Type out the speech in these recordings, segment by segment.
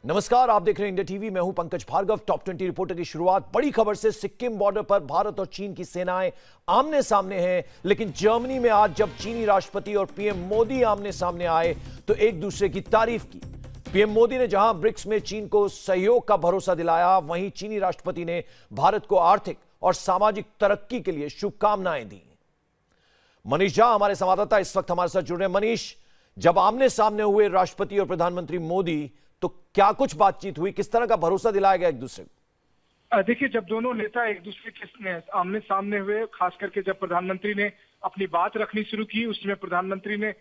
नमस्कार, आप देख रहे हैं इंडिया टीवी। मैं हूं पंकज भार्गव। टॉप 20 रिपोर्टर की शुरुआत बड़ी खबर से। सिक्किम बॉर्डर पर भारत और चीन की सेनाएं आमने सामने हैं, लेकिन जर्मनी में आज जब चीनी राष्ट्रपति और पीएम मोदी आमने सामने आए तो एक दूसरे की तारीफ की। पीएम मोदी ने जहां ब्रिक्स में चीन को सहयोग का भरोसा दिलाया, वहीं चीनी राष्ट्रपति ने भारत को आर्थिक और सामाजिक तरक्की के लिए शुभकामनाएं दी। मनीष झा हमारे संवाददाता इस वक्त हमारे साथ जुड़ रहे हैं। मनीष, जब आमने सामने हुए राष्ट्रपति और प्रधानमंत्री मोदी, तो क्या कुछ बातचीत हुई, किस तरह का भरोसा दिलाया गया एक दूसरे को? देखिए, जब दोनों नेता एक दूसरे के आमने सामने हुए, खास करके जब प्रधानमंत्री ने अपनी बात रखनी शुरू की, उसमें प्रधानमंत्री ने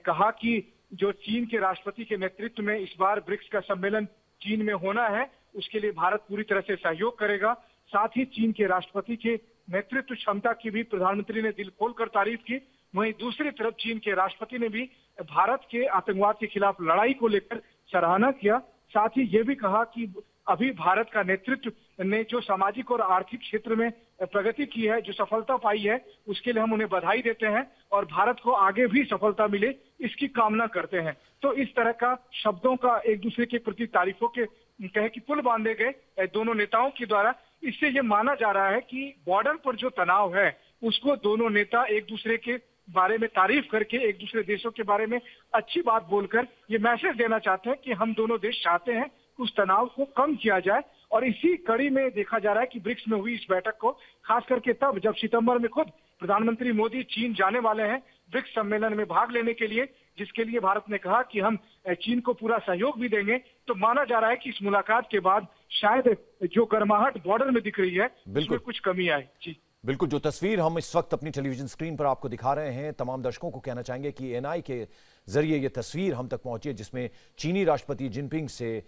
कहा कि जो चीन के राष्ट्रपति के नेतृत्व में इस बार ब्रिक्स का सम्मेलन चीन में होना है, उसके लिए भारत पूरी तरह से सहयोग करेगा। साथ ही चीन के राष्ट्रपति के नेतृत्व क्षमता की भी प्रधानमंत्री ने दिल खोलकर तारीफ की। वहीं दूसरी तरफ चीन के राष्ट्रपति ने भी भारत के आतंकवाद के खिलाफ लड़ाई को लेकर सराहना किया। साथ ही ये भी कहा कि अभी भारत का नेतृत्व ने जो सामाजिक और आर्थिक क्षेत्र में प्रगति की है, जो सफलता पाई है, उसके लिए हम उन्हें बधाई देते हैं और भारत को आगे भी सफलता मिले, इसकी कामना करते हैं। तो इस तरह का शब्दों का एक दूसरे के प्रति तारीफों के कहे कि पुल बांधे गए दोनों नेताओं के द्वारा। इससे ये माना जा रहा है कि बॉर्डर पर जो तनाव है, उसको दोनों नेता एक दूसरे के बारे में तारीफ करके, एक दूसरे देशों के बारे में अच्छी बात बोलकर ये मैसेज देना चाहते हैं कि हम दोनों देश चाहते हैं कि उस तनाव को कम किया जाए। और इसी कड़ी में देखा जा रहा है कि ब्रिक्स में हुई इस बैठक को, खास करके तब जब सितंबर में खुद प्रधानमंत्री मोदी चीन जाने वाले हैं ब्रिक्स सम्मेलन में भाग लेने के लिए, जिसके लिए भारत ने कहा कि हम चीन को पूरा सहयोग भी देंगे। तो माना जा रहा है कि इस मुलाकात के बाद शायद जो गर्माहट बॉर्डर में दिख रही है, उसमें कुछ कमी आए। जी बिल्कुल, जो तस्वीर हम इस वक्त अपनी टेलीविजन स्क्रीन पर आपको दिखा रहे हैं, तमाम दर्शकों को कहना चाहेंगे कि एनआई के जरिए यह तस्वीर हम तक पहुंची है, जिसमें चीनी राष्ट्रपति जिनपिंग से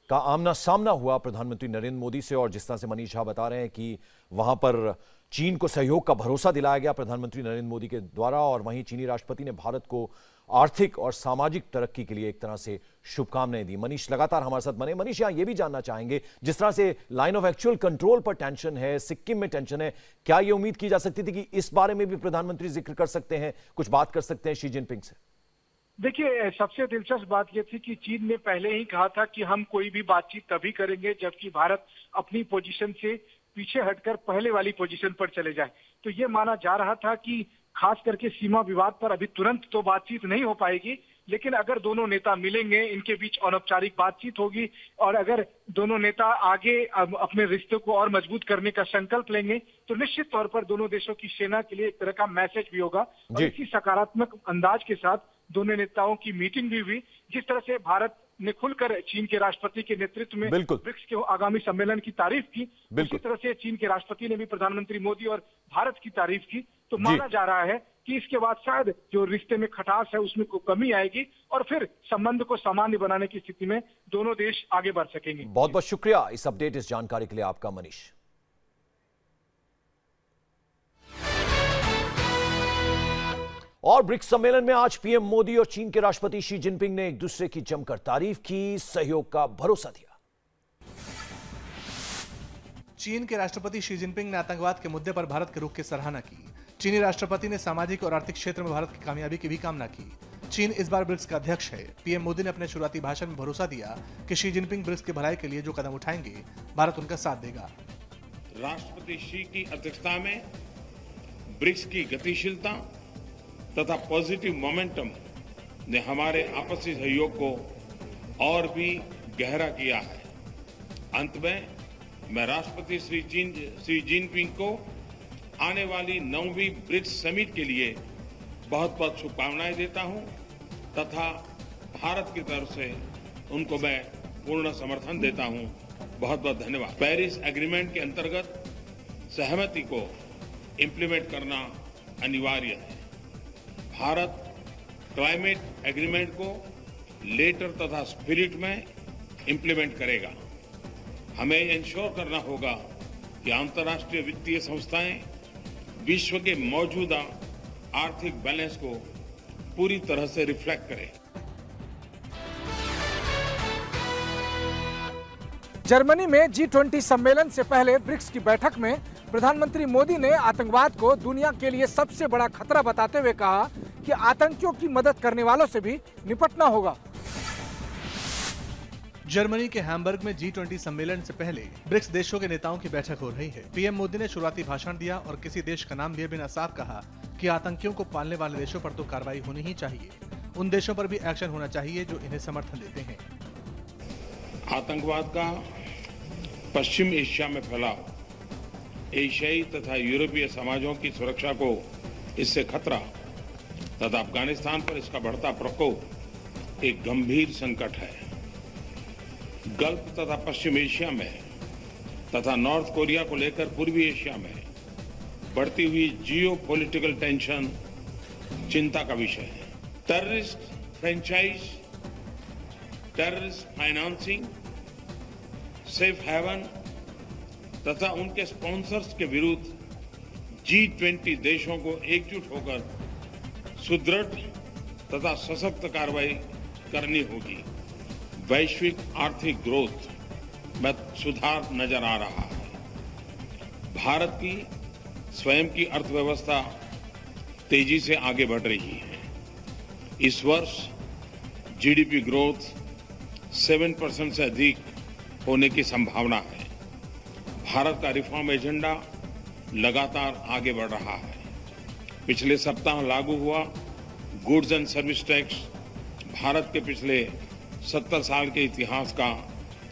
का आमना सामना हुआ प्रधानमंत्री नरेंद्र मोदी से। और जिस तरह से मनीष झा बता रहे हैं कि वहां पर चीन को सहयोग का भरोसा दिलाया गया प्रधानमंत्री नरेंद्र मोदी के द्वारा, और वहीं चीनी राष्ट्रपति ने भारत को आर्थिक और सामाजिक तरक्की के लिए एक तरह से शुभकामनाएं दी। मनीष लगातार हमारे साथ बने। मनीष, यहां ये भी जानना चाहेंगे, जिस तरह से लाइन ऑफ एक्चुअल कंट्रोल पर टेंशन है, सिक्किम में टेंशन है, क्या ये उम्मीद की जा सकती थी कि इस बारे में भी प्रधानमंत्री जिक्र कर सकते हैं, कुछ बात कर सकते हैं शी जिनपिंग से? देखिए, सबसे दिलचस्प बात यह थी कि चीन ने पहले ही कहा था कि हम कोई भी बातचीत तभी करेंगे जबकि भारत अपनी पोजीशन से पीछे हटकर पहले वाली पोजीशन पर चले जाए। तो ये माना जा रहा था कि खास करके सीमा विवाद पर अभी तुरंत तो बातचीत नहीं हो पाएगी, लेकिन अगर दोनों नेता मिलेंगे, इनके बीच अनौपचारिक बातचीत होगी और अगर दोनों नेता आगे अपने रिश्ते को और मजबूत करने का संकल्प लेंगे, तो निश्चित तौर पर दोनों देशों की सेना के लिए एक तरह का मैसेज भी होगा। और इसी सकारात्मक अंदाज के साथ दोनों नेताओं की मीटिंग भी हुई। जिस तरह से भारत ने खुलकर चीन के राष्ट्रपति के नेतृत्व में ब्रिक्स के आगामी सम्मेलन की तारीफ की, उसी तरह से चीन के राष्ट्रपति ने भी प्रधानमंत्री मोदी और भारत की तारीफ की। तो माना जा रहा है कि इसके बाद शायद जो रिश्ते में खटास है उसमें कमी आएगी और फिर संबंध को सामान्य बनाने की स्थिति में दोनों देश आगे बढ़ सकेंगे। बहुत बहुत शुक्रिया इस अपडेट, इस जानकारी के लिए आपका मनीष। और ब्रिक्स सम्मेलन में आज पीएम मोदी और चीन के राष्ट्रपति शी जिनपिंग ने एक दूसरे की जमकर तारीफ की, सहयोग का भरोसा दिया। चीन के राष्ट्रपति शी जिनपिंग ने आतंकवाद के मुद्दे पर भारत के रुख की सराहना की। चीनी राष्ट्रपति ने सामाजिक और आर्थिक क्षेत्र में भारत की कामयाबी की भी कामना की। चीन इस बार ब्रिक्स का अध्यक्ष है। पीएम मोदी ने अपने शुरुआती भाषण में भरोसा दिया कि शी जिनपिंग ब्रिक्स की भलाई के लिए जो कदम उठाएंगे, भारत उनका साथ देगा। राष्ट्रपति शी की अध्यक्षता में ब्रिक्स की गतिशीलता तथा पॉजिटिव मोमेंटम ने हमारे आपसी सहयोग को और भी गहरा किया है। अंत में मैं राष्ट्रपति श्री जिनपिंग को आने वाली 9वीं ब्रिक्स समिट के लिए बहुत बहुत शुभकामनाएं देता हूं तथा भारत की तरफ से उनको मैं पूर्ण समर्थन देता हूं। बहुत बहुत धन्यवाद। पेरिस एग्रीमेंट के अंतर्गत सहमति को इंप्लीमेंट करना अनिवार्य है। भारत क्लाइमेट एग्रीमेंट को लेटर तथा स्पिरिट में इंप्लीमेंट करेगा। हमें इंश्योर करना होगा कि अंतर्राष्ट्रीय वित्तीय संस्थाएं विश्व के मौजूदा आर्थिक बैलेंस को पूरी तरह से रिफ्लेक्ट करें। जर्मनी में G20 सम्मेलन से पहले ब्रिक्स की बैठक में प्रधानमंत्री मोदी ने आतंकवाद को दुनिया के लिए सबसे बड़ा खतरा बताते हुए कहा कि आतंकियों की मदद करने वालों से भी निपटना होगा। जर्मनी के हैम्बर्ग में G20 सम्मेलन से पहले ब्रिक्स देशों के नेताओं की बैठक हो रही है। पीएम मोदी ने शुरुआती भाषण दिया और किसी देश का नाम लिए बिना साफ कहा कि आतंकियों को पालने वाले देशों पर तो कार्रवाई होनी ही चाहिए। उन देशों पर भी एक्शन होना चाहिए जो इन्हें समर्थन देते हैं। आतंकवाद का पश्चिम एशिया में फैलाव एशियाई तथा यूरोपीय समाजों की सुरक्षा को इससे खतरा तथा अफगानिस्तान पर इसका बढ़ता प्रकोप एक गंभीर संकट है। गल्फ तथा पश्चिम एशिया में तथा नॉर्थ कोरिया को लेकर पूर्वी एशिया में बढ़ती हुई जियोपॉलिटिकल टेंशन चिंता का विषय है। Terrorist franchise, terrorist financing, safe haven तथा उनके स्पॉन्सर्स के विरुद्ध G20 देशों को एकजुट होकर सुदृढ़ तथा सशक्त कार्रवाई करनी होगी। वैश्विक आर्थिक ग्रोथ में सुधार नजर आ रहा है। भारत की स्वयं की अर्थव्यवस्था तेजी से आगे बढ़ रही है। इस वर्ष जीडीपी ग्रोथ 7% से अधिक होने की संभावना है। भारत का रिफॉर्म एजेंडा लगातार आगे बढ़ रहा है। पिछले सप्ताह लागू हुआ goods and service tax Bharat के पिछले 70 साल के इतिहास का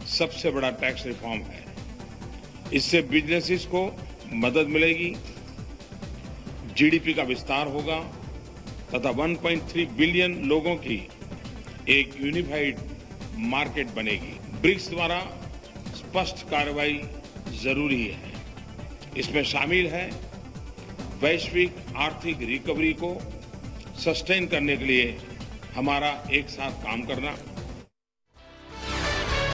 सबसे बड़ा टैक्स रिफॉर्म है। इससे बिजनेसेस को मदद मिलेगी, जीडीपी का विस्तार होगा तथा 1.3 बिलियन लोगों की एक यूनिफाइड मार्केट बनेगी। ब्रिक्स द्वारा स्पष्ट कार्रवाई जरूरी है। इसमें शामिल है वैश्विक आर्थिक रिकवरी को सस्टेन करने के लिए हमारा एक साथ काम करना।